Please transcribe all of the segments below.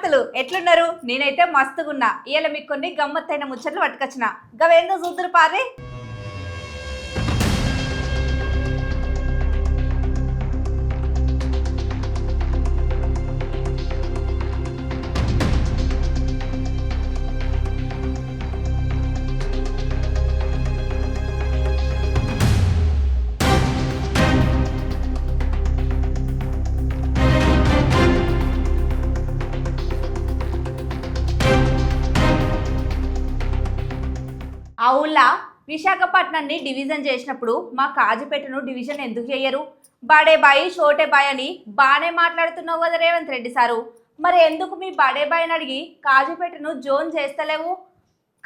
శుభార్తలు ఎట్లున్నారు? నేనైతే మస్తుగున్నా. ఇయాల మీకు కొన్ని గమ్మత్తైన ముచ్చట్లు పట్టుకొచ్చిన. గవేందో చూద్దరు పారే. ఆ ఊళ్ళో విశాఖపట్నాన్ని డివిజన్ చేసినప్పుడు మా కాజీపేటను డివిజన్ ఎందుకు చేయరు? బడే బాయి షోటే బాయ్ అని బానే మాట్లాడుతున్నావు కదా రేవంత్ రెడ్డి సారు. మరి ఎందుకు మీ బడే బాయిని అడిగి కాజీపేటను జోన్ చేస్తలేవు?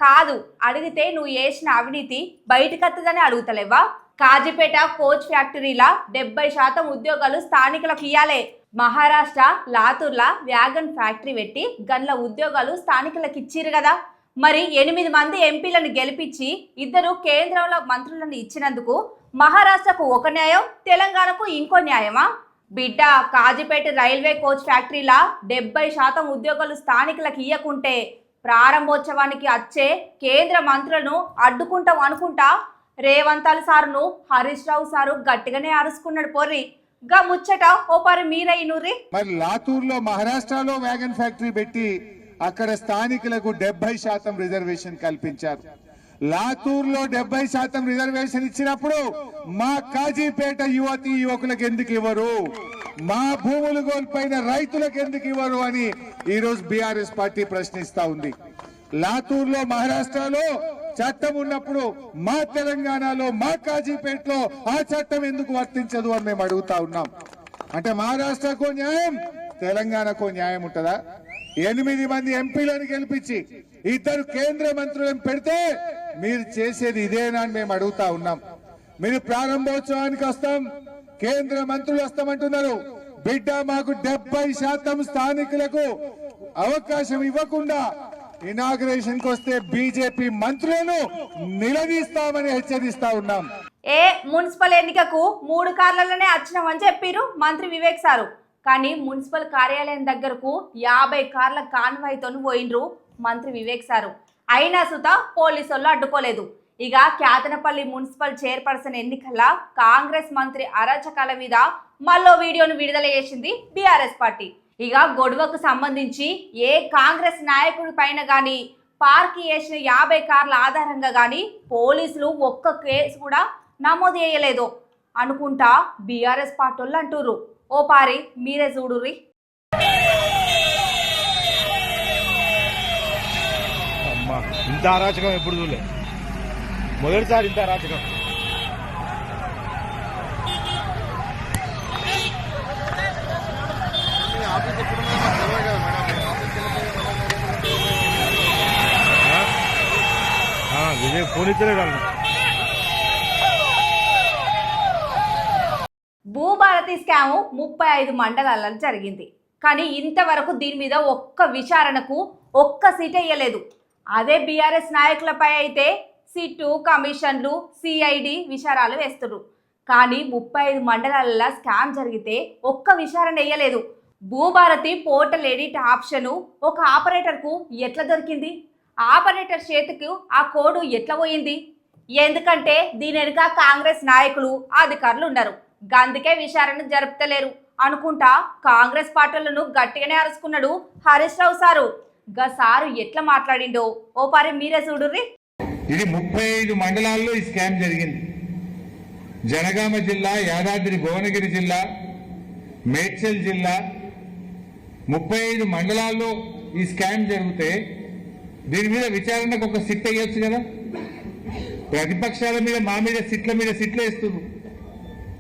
కాదు, అడిగితే నువ్వు చేసిన అవినీతి బయటకత్తదని అడుగుతలేవా? కాజీపేట కోచ్ ఫ్యాక్టరీలా 70% ఉద్యోగాలు స్థానికులకు ఇయ్యాలే. మహారాష్ట్ర లాతూర్లా వ్యాగన్ ఫ్యాక్టరీ పెట్టి గన్ల ఉద్యోగాలు స్థానికులకు ఇచ్చిరు కదా. మరి 8 మంది ఎంపీలను గెలిపించి 2 కేంద్రంలో మంత్రులను ఇచ్చినందుకు మహారాష్ట్రకు ఒక న్యాయం, తెలంగాణకు ఇంకో న్యాయమా? బిడ్డ, కాజీపేట రైల్వే కోచ్ ఫ్యాక్టరీలా 70% ఉద్యోగాలు స్థానికులకు ఇయ్యకుంటే ప్రారంభోత్సవానికి వచ్చే కేంద్ర మంత్రులను అడ్డుకుంటాం అనుకుంటా రేవంత్ సార్ను హరీష్ రావు సారు గట్టిగానే అరుచుకున్నాడు. పోర్రి గా ముచ్చట ఓ పరి మీరైనూరి. మరి లాతూర్లో మహారాష్ట్రలో వ్యాగన్ ఫ్యాక్టరీ పెట్టి అక్కడ స్థానికులకు 70% రిజర్వేషన్ కల్పించారు. లాతూర్లో 70% రిజర్వేషన్ ఇచ్చినప్పుడు మా కాజీపేట యువతి యువకులకు ఎందుకు ఇవ్వరు? మా భూములు కోల్పోయిన రైతులకు ఎందుకు ఇవ్వరు అని ఈ రోజు బీఆర్ఎస్ పార్టీ ప్రశ్నిస్తా ఉంది. లాతూర్లో మహారాష్ట్రలో చట్టం ఉన్నప్పుడు మా తెలంగాణలో మా కాజీపేటలో ఆ చట్టం ఎందుకు వర్తించదు అని మేము అడుగుతా ఉన్నాం. అంటే మహారాష్ట్రకు న్యాయం, తెలంగాణకు న్యాయం ఉంటుందా? 8 మంది ఎంపీలను గెలిపించి 2 కేంద్ర మంత్రులను పెడితే మీరు చేసేది ఇదేనా అని మేము అడుగుతా ఉన్నాం. మీరు ప్రారంభోత్సవానికి వస్తాం, కేంద్ర మంత్రులు వస్తామంటున్నారు. బిడ్డ, మాకు 70% స్థానికులకు అవకాశం ఇవ్వకుండా ఇనాగ్రేషన్ కి వస్తే బీజేపీ మంత్రులను నిలదీస్తామని హెచ్చరిస్తా ఉన్నాం. మున్సిపల్ ఎన్నికకు 3 కార్లలోనే వచ్చినామని చెప్పారు మంత్రి వివేక్ సారు. కానీ మున్సిపల్ కార్యాలయం దగ్గరకు 50 కార్ల కాన్వాయ్తో పోయినరు మంత్రి వివేక్ సారు. అయినా సుత పోలీసు వాళ్ళు అడ్డుకోలేదు. ఇక క్యాతనపల్లి మున్సిపల్ చైర్పర్సన్ ఎన్నికల్లో కాంగ్రెస్ మంత్రి అరాచకాల మీద మళ్ళీ వీడియోను విడుదల చేసింది బీఆర్ఎస్ పార్టీ. ఇక గొడవకు సంబంధించి ఏ కాంగ్రెస్ నాయకుడి పైన కానీ పార్క్ చేసిన 50 కార్ల ఆధారంగా కానీ పోలీసులు ఒక్క కేసు కూడా నమోదు చేయలేదు అనుకుంటా బీఆర్ఎస్ పార్టీ వాళ్ళు అంటుర్రు. ఓ పారి మీరే చూడుర్రి. అమ్మా, ఇంత అరాచకం ఎప్పుడు చూడలే, మొదటిసారి ఇంత అరాచకం. విజయ్ ఫోన్ ఇచ్చలే కాదు. భూభారతి స్కాము 35 మండలాలలో జరిగింది. కానీ ఇంతవరకు దీని మీద ఒక్క విచారణకు ఒక్క సీట్ వేయలేదు. అదే బీఆర్ఎస్ నాయకులపై అయితే సిట్టు, కమిషన్లు, సిఐడి విచారాలు వేస్తున్నారు. కానీ 35 మండలాలలో స్కామ్ జరిగితే ఒక్క విచారణ వేయలేదు. భూభారతి పోర్టల్ ఎడిట్ ఆప్షను ఒక ఆపరేటర్కు ఎట్లా దొరికింది? ఆపరేటర్ చేతికి ఆ కోడ్ ఎట్లా పోయింది? ఎందుకంటే దీని వెనుక కాంగ్రెస్ నాయకులు, అధికారులు ఉన్నారు. గందుకే విచారణ జరుపుతలేరు అనుకుంటా కాంగ్రెస్ పార్టీలను గట్టిగానే అరుచుకున్నాడు హరీష్ రావు సారు. గా సారు ఎట్లా మాట్లాడిండో ఓ పారి మీరే చూడుర్రి. ఇది 35 మండలాల్లో ఈ స్కామ్ జరిగింది. జనగామ జిల్లా, యాదాద్రి భువనగిరి జిల్లా, మేడ్చల్ జిల్లా 35 మండలాల్లో ఈ స్కామ్ జరిగితే దీని మీద విచారణకు ఒక సిట్ వేయొచ్చు కదా. ప్రతిపక్షాల మీద మా మీద సిట్లు వేస్తున్నారు.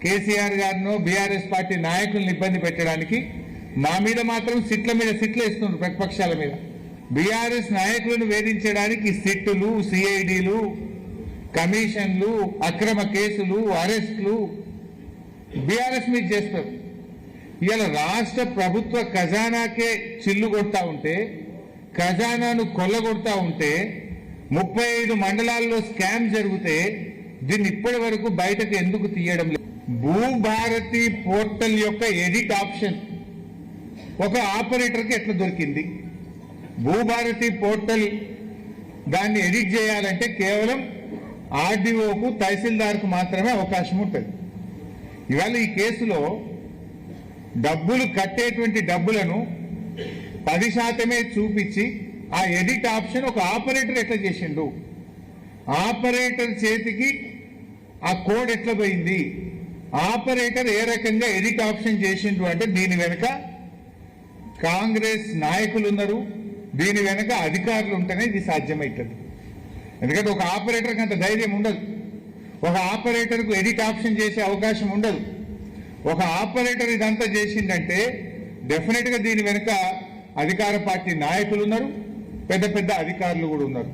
కేసీఆర్ గారిను, బీఆర్ఎస్ పార్టీ నాయకులను ఇబ్బంది పెట్టడానికి మా మీద మాత్రం సిట్లు వేస్తున్నారు. ప్రతిపక్షాల మీద బీఆర్ఎస్ నాయకులను వేధించడానికి సిట్టులు, సిఐడిలు, కమిషన్లు, అక్రమ కేసులు, అరెస్టులు బీఆర్ఎస్ మీద చేస్తారు. ఇవాళ రాష్ట్ర ప్రభుత్వ ఖజానాకే చిల్లు కొడతా ఉంటే, ఖజానాను కొల్లగొడతా ఉంటే 35 మండలాల్లో స్కామ్ జరిగితే దీన్ని ఇప్పటి వరకు బయటకు ఎందుకు తీయడం లేదు? భూభారతి పోర్టల్ యొక్క ఎడిట్ ఆప్షన్ ఒక ఆపరేటర్కి ఎట్లా దొరికింది? భూభారతి పోర్టల్ దాన్ని ఎడిట్ చేయాలంటే కేవలం ఆర్డీఓకు తహసీల్దార్కు మాత్రమే అవకాశం ఉంటుంది. ఇవాళ ఈ కేసులో డబ్బులు కట్టేటువంటి డబ్బులను 10% చూపించి ఆ ఎడిట్ ఆప్షన్ ఒక ఆపరేటర్ ఎట్లా చేసిండు, ఆపరేటర్ చేతికి ఆ కోడ్ ఎట్లా పోయింది, ఆపరేటర్ ఏ రకంగా ఎడిట్ ఆప్షన్ చేసిండు అంటే దీని వెనుక కాంగ్రెస్ నాయకులు ఉన్నారు, దీని వెనుక అధికారులు ఉంటేనే ఇది సాధ్యమవుతుంది. ఎందుకంటే ఒక ఆపరేటర్కి అంత ధైర్యం ఉండదు, ఒక ఆపరేటర్కు ఎడిట్ ఆప్షన్ చేసే అవకాశం ఉండదు. ఒక ఆపరేటర్ ఇదంతా చేసిందంటే డెఫినెట్గా దీని వెనుక అధికార పార్టీ నాయకులు ఉన్నారు, పెద్ద పెద్ద అధికారులు కూడా ఉన్నారు.